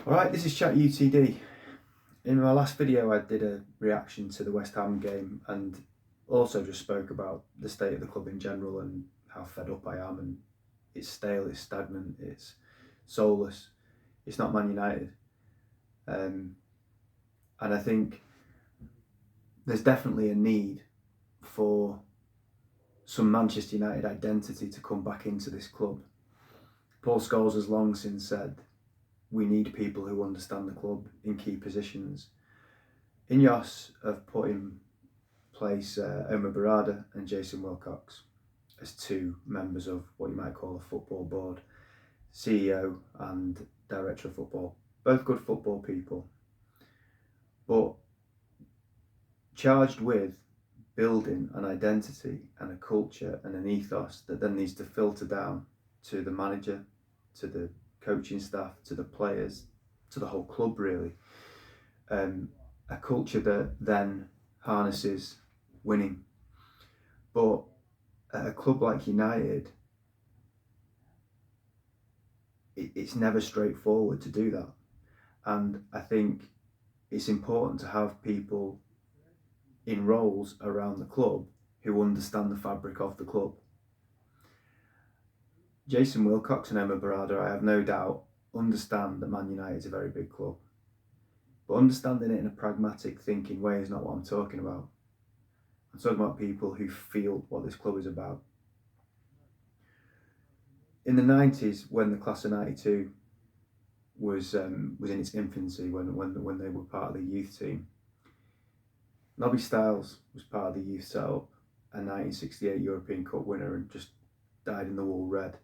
Alright, this is Chat UTD. In my last video I did a reaction to the West Ham game and also just spoke about the state of the club in general and how fed up I am, and it's stale, it's stagnant, it's soulless, it's not Man United. And I think there's definitely a need for some Manchester United identity to come back into this club. Paul Scholes has long since said we need people who understand the club in key positions. Ineos have put in place Omar Barada and Jason Wilcox as two members of what you might call a football board, CEO and director of football. Both good football people, but charged with building an identity and a culture and an ethos that then needs to filter down to the manager, to the coaching staff, to the players, to the whole club really. A culture that then harnesses winning. But at a club like United, it's never straightforward to do that. And I think it's important to have people in roles around the club who understand the fabric of the club. Jason Wilcox and Omar Barada, I have no doubt, understand that Man United is a very big club. But understanding it in a pragmatic, thinking way is not what I'm talking about. I'm talking about people who feel what this club is about. In the 90s, when the class of 92 was in its infancy, when they were part of the youth team, Nobby Stiles was part of the youth setup, a 1968 European Cup winner and just dyed in the wool red.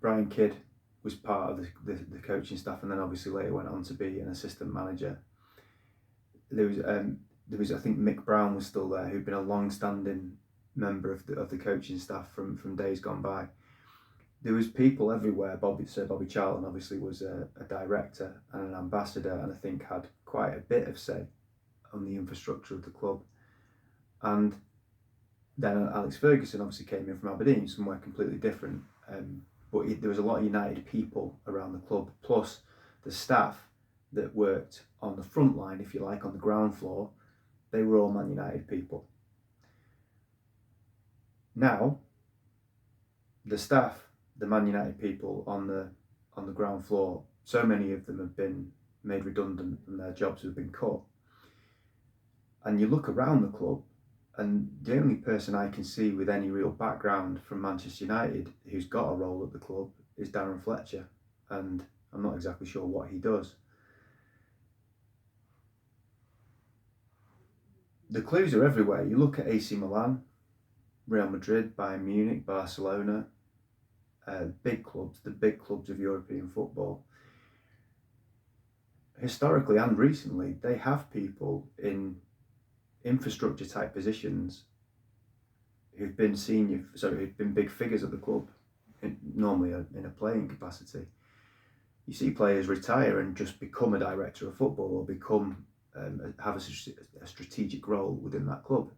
Brian Kidd was part of the coaching staff and then obviously later went on to be an assistant manager. There was I think Mick Brown was still there, who'd been a long-standing member of the coaching staff from days gone by. There was people everywhere. Sir Bobby Charlton obviously was a director and an ambassador, and I think had quite a bit of say on the infrastructure of the club. And then Alex Ferguson obviously came in from Aberdeen, somewhere completely different. But there was a lot of United people around the club, plus the staff that worked on the front line, if you like, on the ground floor. They were all Man United people. Now, the staff, the Man United people on the ground floor, so many of them have been made redundant and their jobs have been cut. And you look around the club, and the only person I can see with any real background from Manchester United who's got a role at the club is Darren Fletcher, and I'm not exactly sure what he does. The clues are everywhere. You look at AC Milan, Real Madrid, Bayern Munich, Barcelona, big clubs, the big clubs of European football. Historically and recently, they have people in infrastructure type positions who've been who've been big figures at the club, normally in a playing capacity. You see players retire and just become a director of football or become have a strategic role within that club.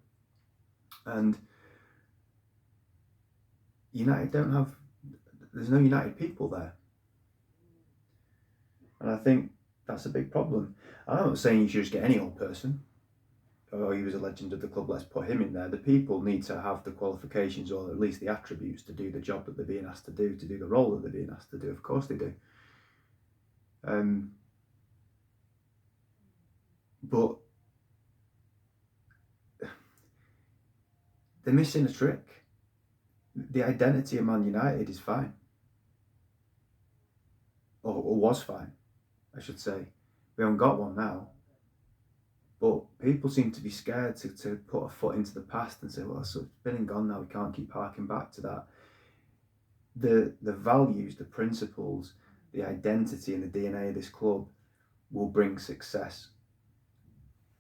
And United there's no United people there. And I think that's a big problem. I'm not saying you should just get any old person. Oh, he was a legend of the club, let's put him in there. The people need to have the qualifications or at least the attributes to do the job that they're being asked to do the role that they're being asked to do. Of course they do. But they're missing a trick. The identity of Man United is fine. Or was fine, I should say. We haven't got one now. But people seem to be scared to put a foot into the past and say, well, so it's been and gone now, we can't keep harking back to that. The values, the principles, the identity and the DNA of this club will bring success.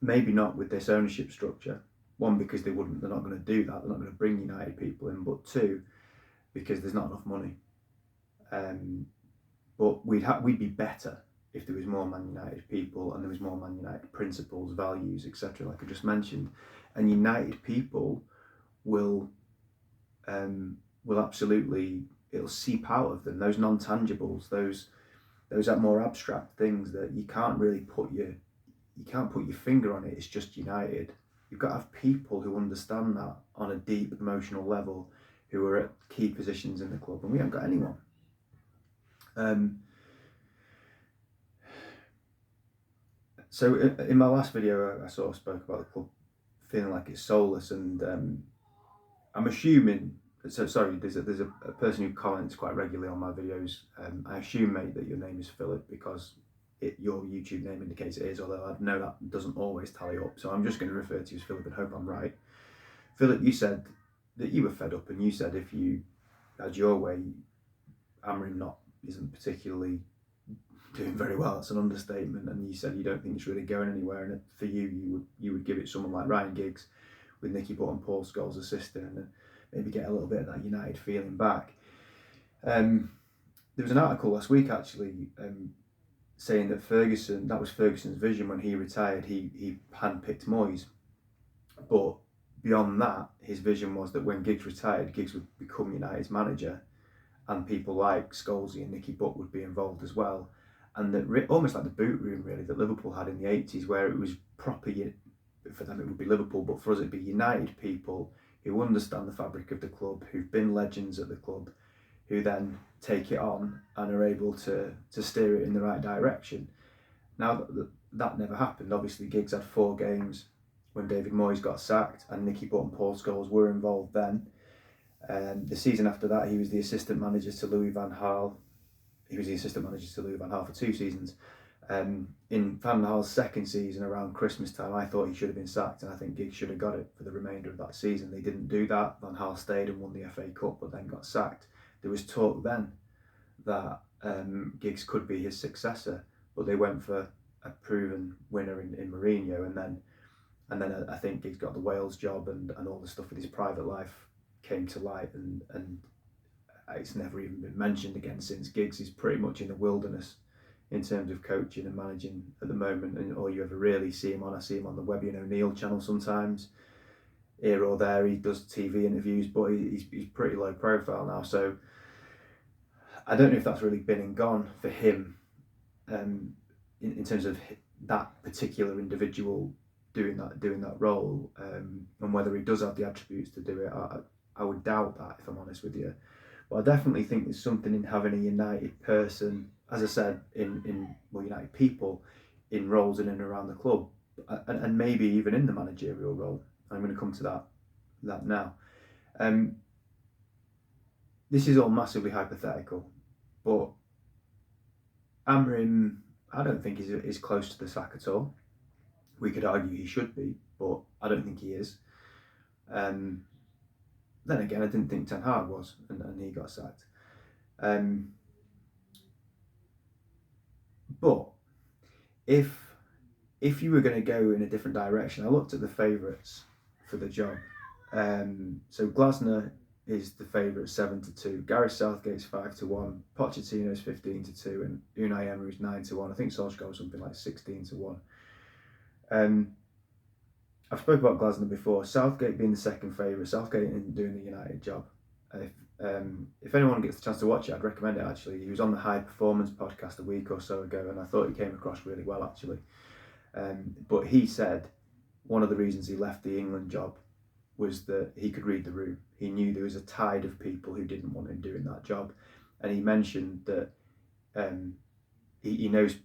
Maybe not with this ownership structure. One, because they're not going to do that. They're not going to bring United people in. But two, because there's not enough money. But we'd be better if there was more Man United people and there was more Man United principles, values, etc., like I just mentioned. And United people will absolutely, it'll seep out of them, those non-tangibles, those those are more abstract things that you can't put your finger on it. It's just United. You've got to have people who understand that on a deep emotional level, who are at key positions in the club, and we haven't got anyone. So in my last video, I sort of spoke about the club feeling like it's soulless, and I'm assuming. So sorry, there's a person who comments quite regularly on my videos. I assume, mate, that your name is Philip because your YouTube name indicates it is, although I know that doesn't always tally up. So I'm just going to refer to you as Philip and hope I'm right. Philip, you said that you were fed up, and you said if you had your way, Amorim isn't particularly doing very well. That's an understatement. And you said you don't think it's really going anywhere, and for you would give it someone like Ryan Giggs with Nicky Butt and Paul Scholes assisting, and maybe get a little bit of that United feeling back. There was an article last week actually saying that that was Ferguson's vision when he retired. He handpicked Moyes, but beyond that, his vision was that when Giggs retired, Giggs would become United's manager, and people like Scholesy and Nicky Butt would be involved as well. And that almost like the boot room really that Liverpool had in the 80s, where it was proper, for them it would be Liverpool, but for us it'd be United people who understand the fabric of the club, who've been legends at the club, who then take it on and are able to steer it in the right direction. Now that never happened. Obviously Giggs had 4 games when David Moyes got sacked, and Nicky Butt and Paul Scholes were involved then. The season after that, he was the assistant manager to Louis van Gaal. He was the assistant manager to Louis van Gaal for 2 seasons. In Van Gaal's second season, around Christmas time, I thought he should have been sacked, and I think Giggs should have got it for the remainder of that season. They didn't do that. Van Gaal stayed and won the FA Cup, but then got sacked. There was talk then that Giggs could be his successor, but they went for a proven winner in Mourinho, and then I think Giggs got the Wales job, and all the stuff with his private life came to light, and it's never even been mentioned again since. Giggs is pretty much in the wilderness in terms of coaching and managing at the moment, and all you ever really see him on, I see him on the Webby and O'Neill channel sometimes, here or there. He does TV interviews, but he's pretty low profile now, so I don't know if that's really been and gone for him in terms of that particular individual doing that role, and whether he does have the attributes to do it. I would doubt that, if I'm honest with you. But I definitely think there's something in having a United person, as I said, in United people in roles in and around the club, and maybe even in the managerial role. I'm going to come to that now. This is all massively hypothetical, but Amorim, I don't think is close to the sack at all. We could argue he should be, but I don't think he is. Then again, I didn't think Ten Hag was, and he got sacked. But if you were going to go in a different direction, I looked at the favourites for the job. So Glasner is the favourite 7-2. Gareth Southgate's 5-1. Pochettino's 15-2, and Unai Emery's 9-1. I think Solskjaer was something like 16-1. I've spoken about Glasner before. Southgate being the second favourite. Southgate isn't doing the United job. If anyone gets the chance to watch it, I'd recommend it actually. He was on the High Performance podcast a week or so ago, and I thought he came across really well actually. But he said one of the reasons he left the England job was that he could read the room. He knew there was a tide of people who didn't want him doing that job, and he mentioned that he knows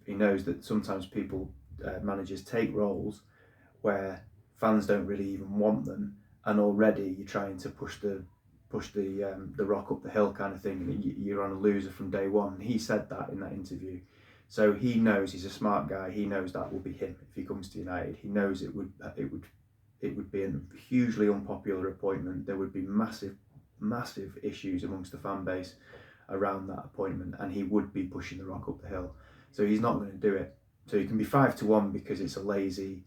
that sometimes managers take roles where fans don't really even want them, and already you're trying to push the rock up the hill kind of thing, and you're on a loser from day one. He said that in that interview. So he knows, he's a smart guy, he knows that will be him if he comes to United. He knows it would be a hugely unpopular appointment. There would be massive issues amongst the fan base around that appointment, and he would be pushing the rock up the hill. So he's not going to do it. So he can be 5-1 because it's a lazy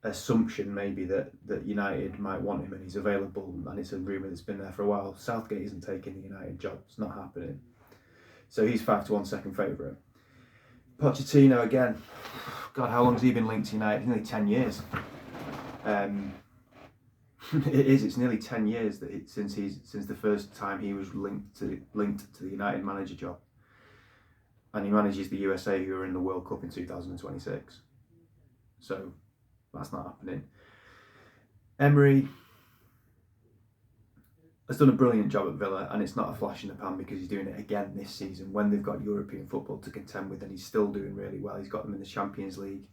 assumption maybe that United might want him and he's available, and it's a rumour that's been there for a while. Southgate isn't taking the United job. It's not happening. So he's 5-1 second favourite. Pochettino again. God, how long has he been linked to United? Nearly 10 years. It's nearly 10 years since the first time he was linked to the United manager job. and he manages the USA, who are in the World Cup in 2026. So that's not happening. Emery has done a brilliant job at Villa, and it's not a flash in the pan because he's doing it again this season when they've got European football to contend with, and he's still doing really well. He's got them in the Champions League.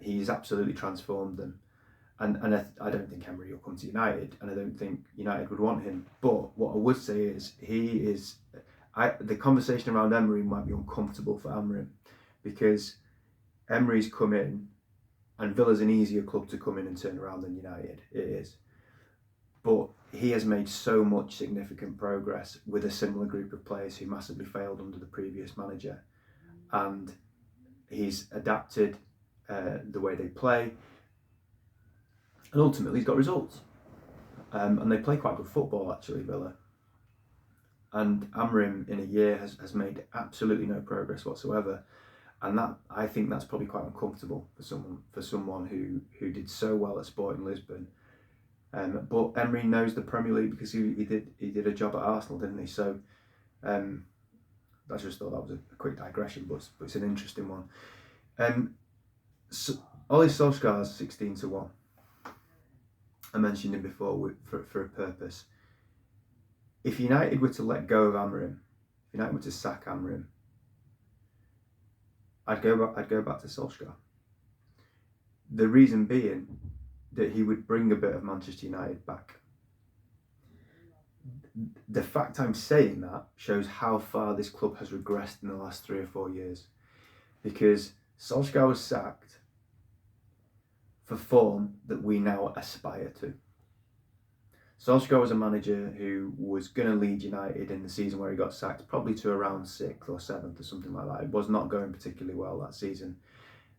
He's absolutely transformed them. And I don't think Emery will come to United, and I don't think United would want him. But what I would say is the conversation around Emery might be uncomfortable for Amorim, because Emery's come in, and Villa's an easier club to come in and turn around than United. It is. But he has made so much significant progress with a similar group of players who massively failed under the previous manager. And he's adapted the way they play. And ultimately, he's got results. And they play quite good football, actually, Villa. And Amorim, in a year, has made absolutely no progress whatsoever. And that, I think that's probably quite uncomfortable for someone who did so well at Sporting Lisbon. But Emery knows the Premier League because he did a job at Arsenal, didn't he? So I just thought that was a quick digression, but it's an interesting one. So Ole Solskjaer's 16-1. I mentioned him before for a purpose. If United were to let go of Amorim, if United were to sack Amorim, I'd go back to Solskjaer. The reason being that he would bring a bit of Manchester United back. The fact I'm saying that shows how far this club has regressed in the last 3 or 4 years, because Solskjaer was sacked for form that we now aspire to. Solskjaer was a manager who was going to lead United in the season where he got sacked, probably to around 6th or 7th or something like that. It was not going particularly well that season.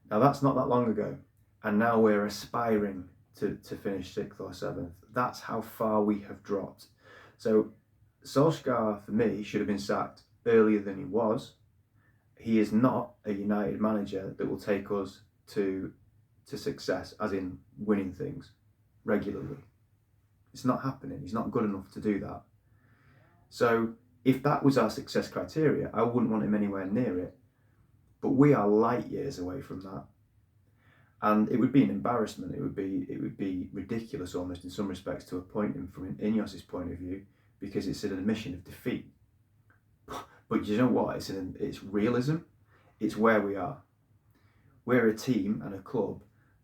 Now that's not that long ago, and now we're aspiring to finish 6th or 7th. That's how far we have dropped. So Solskjaer, for me, should have been sacked earlier than he was. He is not a United manager that will take us to success, as in winning things regularly. It's not happening. He's not good enough to do that. So if that was our success criteria, I wouldn't want him anywhere near it. But we are light years away from that. And it would be an embarrassment. It would be ridiculous almost in some respects to appoint him from Ineos's point of view, because it's an admission of defeat. But you know what? It's realism. It's where we are. We're a team and a club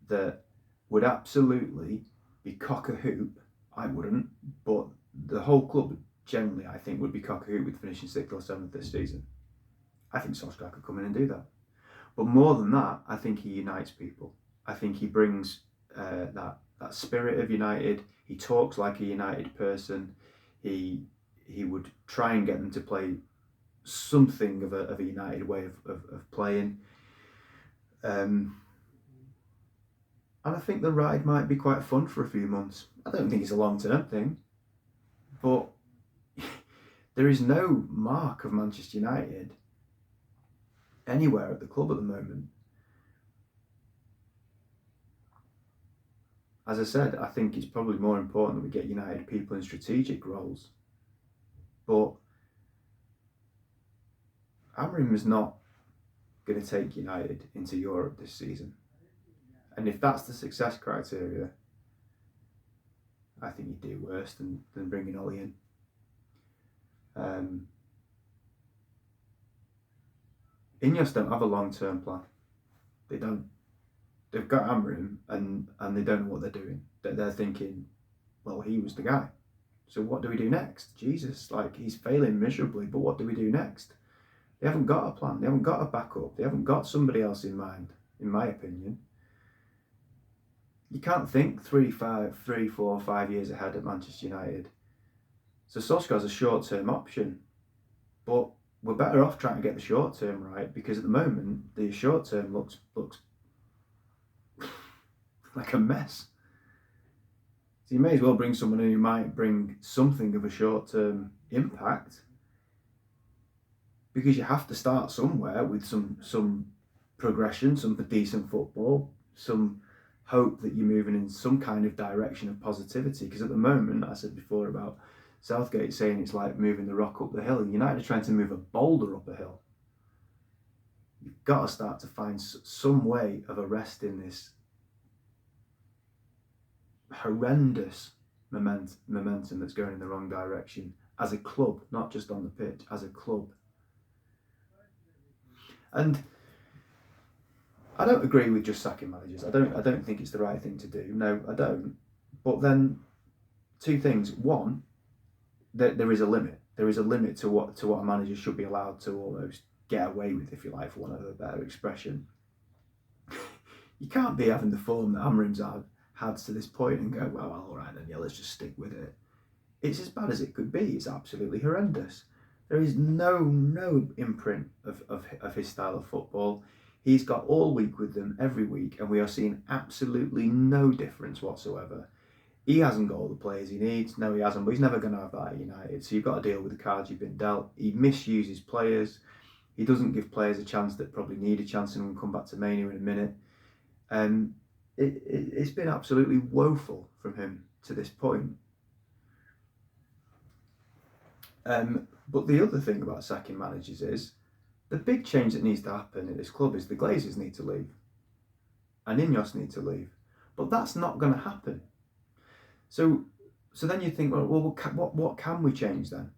that would absolutely be cock-a-hoop. I wouldn't, but the whole club generally, I think, would be cock-a-hoop with finishing 6th or 7th this season. I think Solskjaer could come in and do that. But more than that, I think he unites people. I think he brings that spirit of United. He talks like a United person. He would try and get them to play something of a United way of playing. And I think the ride might be quite fun for a few months. I don't think it's a long-term thing, but there is no mark of Manchester United anywhere at the club at the moment. As I said, I think it's probably more important that we get United people in strategic roles. But Amorim is not going to take United into Europe this season. And if that's the success criteria, I think you'd do worse than bringing Ole in. Ineos don't have a long-term plan. They don't. They've got Amorim and they don't know what they're doing. They're thinking, well, he was the guy. So what do we do next? Jesus, he's failing miserably, but what do we do next? They haven't got a plan. They haven't got a backup. They haven't got somebody else in mind, in my opinion. You can't think 3, 4, 5 years ahead at Manchester United. So Solskjaer's a short-term option, but we're better off trying to get the short-term right, because at the moment the short-term looks like a mess. So you may as well bring someone in who might bring something of a short-term impact, because you have to start somewhere with some progression, some decent football, some hope that you're moving in some kind of direction of positivity. Because at the moment, I said before about Southgate saying it's like moving the rock up the hill, and United are trying to move a boulder up a hill. got to start to find some way of arresting this horrendous momentum that's going in the wrong direction as a club, not just on the pitch, as a club. And I don't agree with just sacking managers. I don't think it's the right thing to do. No, I don't. But then, two things. One, that there is a limit. There is a limit to what a manager should be allowed to almost get away with, if you like, for want of a better expression. You can't be having the form that Amorim's had to this point and go, well, all right then, yeah, let's just stick with it. It's as bad as it could be. It's absolutely horrendous. There is no imprint of his style of football. He's got all week with them every week, and we are seeing absolutely no difference whatsoever. He hasn't got all the players he needs. No, he hasn't, but he's never going to have that at United. So you've got to deal with the cards you've been dealt. He misuses players. He doesn't give players a chance that probably need a chance, and we'll come back to Mainoo in a minute. It's been absolutely woeful from him to this point. But the other thing about sacking managers is the big change that needs to happen at this club is the Glazers need to leave and Ineos need to leave. But that's not going to happen. So then you think, well, what can we change then?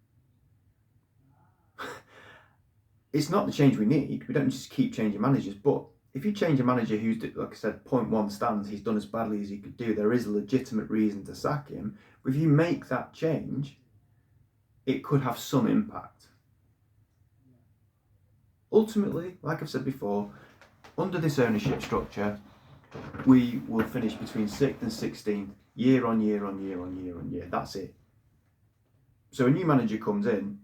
It's not the change we need. We don't just keep changing managers. But if you change a manager who's, like I said, 0.1 stands, he's done as badly as he could do, there is a legitimate reason to sack him. But if you make that change, it could have some impact. Ultimately, like I've said before, under this ownership structure, we will finish between 6th and 16th, year on year on year on year on year. That's it. So a new manager comes in,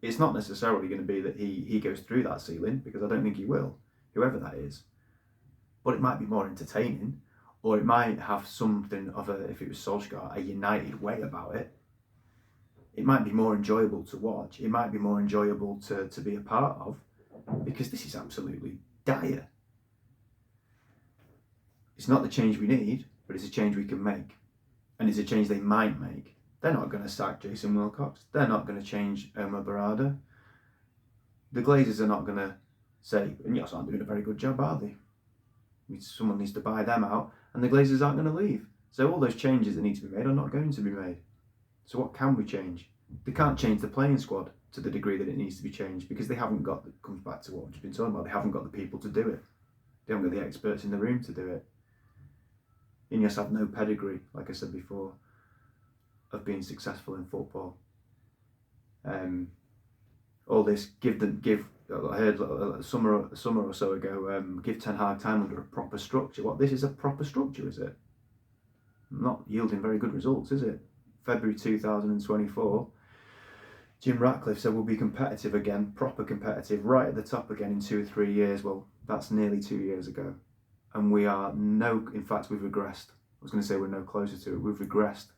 it's not necessarily going to be that he goes through that ceiling, because I don't think he will, whoever that is. But it might be more entertaining, or it might have something of a, if it was Solskjaer, a United way about it. It might be more enjoyable to watch. It might be more enjoyable to be a part of, because this is absolutely dire. It's not the change we need, but it's a change we can make. And it's a change they might make. They're not going to sack Jason Wilcox. They're not going to change Omar Barada. The Glazers are not going to say, Ineos aren't doing a very good job, are they? Someone needs to buy them out, and the Glazers aren't going to leave. So all those changes that need to be made are not going to be made. So what can we change? They can't change the playing squad to the degree that it needs to be changed, because they haven't got, it comes back to what we've been talking about, they haven't got the people to do it. They haven't got the experts in the room to do it. Ineos have no pedigree, like I said before, of being successful in football. All this I heard a summer or so ago, give Ten Hag time under a proper structure. What, this is a proper structure, is it? Not yielding very good results, is it? February 2024, Jim Ratcliffe said we'll be competitive again, proper competitive, right at the top again in 2 or 3 years. Well, that's nearly 2 years ago. And we are in fact, we've regressed. I was going to say we're no closer to it. We've regressed.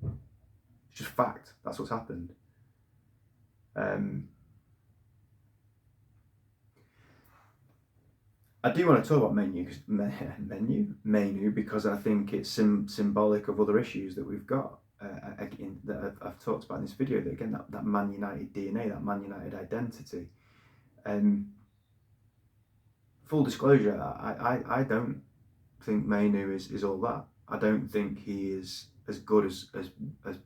It's just fact. That's what's happened. I do want to talk about Mainoo, because I think it's symbolic of other issues that we've got. That I've talked about in this video. That again, that Man United DNA, that Man United identity. Full disclosure, I don't think Mainoo is all that. I don't think he is as good as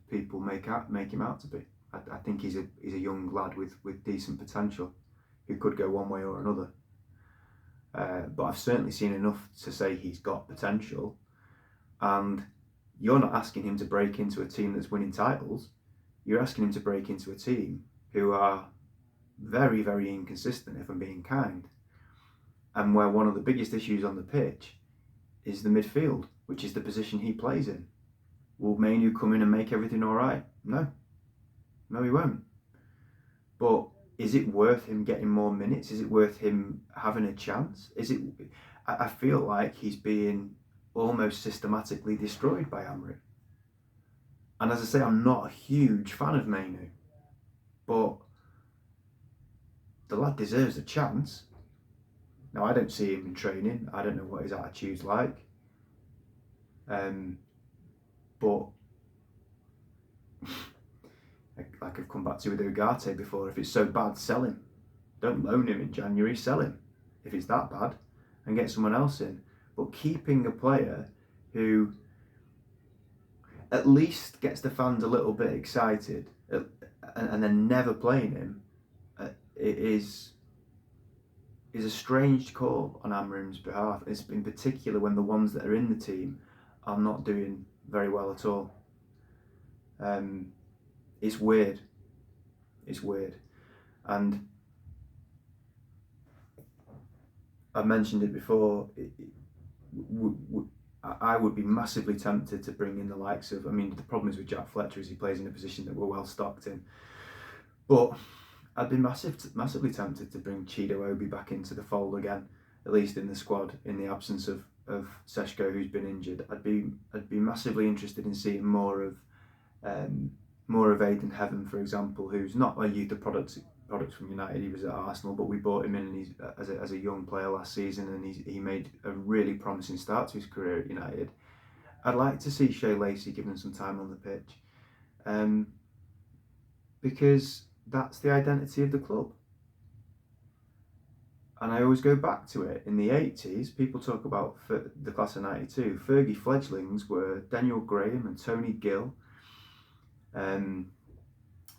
people make him out to be. I think he's a young lad with decent potential, who could go one way or another. But I've certainly seen enough to say he's got potential. And you're not asking him to break into a team that's winning titles. You're asking him to break into a team who are very, very inconsistent, if I'm being kind. And where one of the biggest issues on the pitch is the midfield, which is the position he plays in. Will Mainoo come in and make everything all right? No, he won't. But is it worth him getting more minutes? Is it worth him having a chance? I feel like he's being almost systematically destroyed by Amorim. And as I say, I'm not a huge fan of Mainoo, but the lad deserves a chance. Now, I don't see him in training. I don't know what his attitude's like. But like I've come back to with Ugarte before, if it's so bad, sell him. Don't loan him in January, sell him. if it's that bad, and get someone else in. But keeping a player who at least gets the fans a little bit excited and then never playing him is a strange call on Amorim's behalf. It's in particular when the ones that are in the team are not doing very well at all. It's weird. It's weird. And I mentioned it before, I would be massively tempted to bring in the likes of, I mean, the problem is with Jack Fletcher is he plays in a position that we're well stocked in. But I'd be massively tempted to bring Chido Obi back into the fold again, at least in the squad, in the absence of Seshko, who's been injured. I'd be massively interested in seeing more of Aidan Heaven, for example, who's not a youth product from United. He was at Arsenal, but we bought him in and he's as a young player last season, and he made a really promising start to his career at United. I'd like to see Shea Lacey given some time on the pitch, because that's the identity of the club. And I always go back to it. In the 80s, people talk about the class of 92. Fergie fledglings were Daniel Graham and Tony Gill.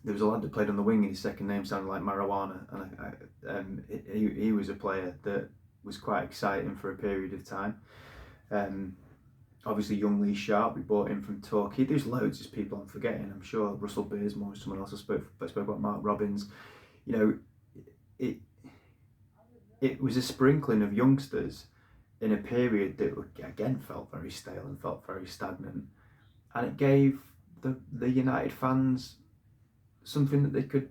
There was a lad that played on the wing and his second name sounded like marijuana, and he was a player that was quite exciting for a period of time. Obviously, young Lee Sharp, we bought in from Torquay. There's loads of people I'm forgetting, I'm sure. Russell Beersmore, someone else I spoke about, Mark Robbins. You know, it was a sprinkling of youngsters in a period that again felt very stale and felt very stagnant, and it gave the United fans something that they could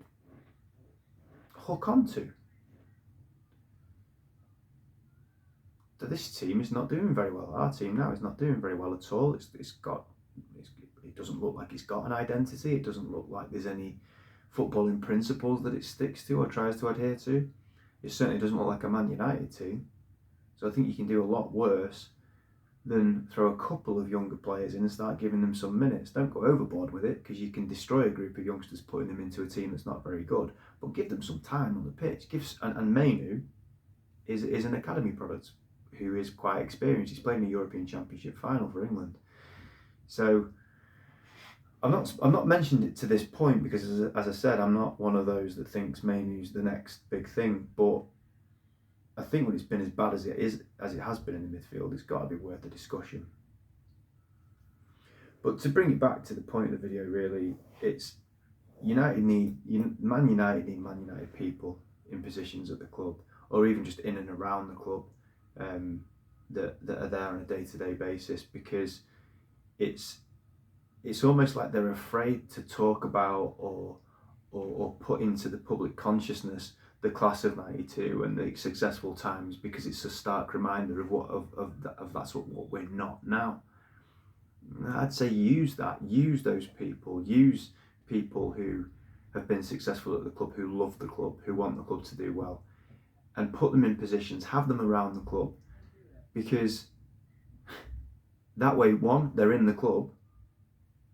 hook onto. So this team is not doing very well. Our team now is not doing very well at all. It doesn't look like it's got an identity. It doesn't look like there's any footballing principles that it sticks to or tries to adhere to. It certainly doesn't look like a Man United team. So I think you can do a lot worse than throw a couple of younger players in and start giving them some minutes. Don't go overboard with it, because you can destroy a group of youngsters putting them into a team that's not very good. But give them some time on the pitch. And Mainu is an academy product who is quite experienced. He's played in a European Championship final for England. So I've not mentioned it to this point because, as I said, I'm not one of those that thinks Mainu's the next big thing. But I think when it's been as bad as it has been in the midfield, it's got to be worth a discussion. But to bring it back to the point of the video, really, it's Man United need Man United people in positions at the club, or even just in and around the club, that are there on a day-to-day basis, because it's almost like they're afraid to talk about or put into the public consciousness the class of 92 and the successful times, because it's a stark reminder of that's what we're not now. I'd say use those people, use people who have been successful at the club, who love the club, who want the club to do well, and put them in positions, have them around the club, because that way, one, they're in the club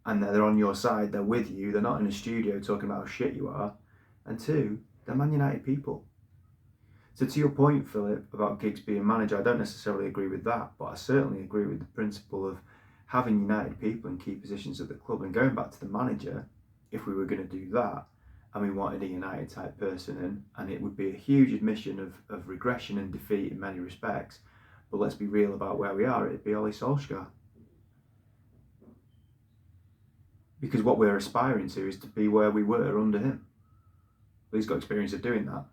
and they're on your side, they're with you, they're not in a studio talking about how shit you are, and two, they're Man United people. So to your point, Philip, about Giggs being manager, I don't necessarily agree with that, but I certainly agree with the principle of having United people in key positions at the club. And going back to the manager, if we were going to do that and we wanted a United type person in, and it would be a huge admission of regression and defeat in many respects, but let's be real about where we are, it'd be Ole Solskjaer. Because what we're aspiring to is to be where we were under him. But he's got experience of doing that.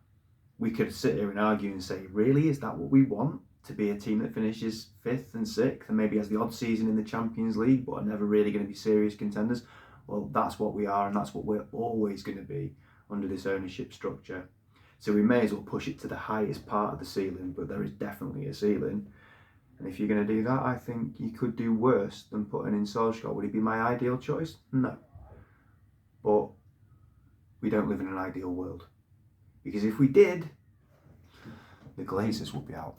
We could sit here and argue and say, really, is that what we want? To be a team that finishes 5th and 6th and maybe has the odd season in the Champions League but are never really going to be serious contenders? Well, that's what we are, and that's what we're always going to be under this ownership structure. So we may as well push it to the highest part of the ceiling, but there is definitely a ceiling. And if you're going to do that, I think you could do worse than putting in Solskjaer. Would he be my ideal choice? No. But we don't live in an ideal world. Because if we did, the Glazers would be out.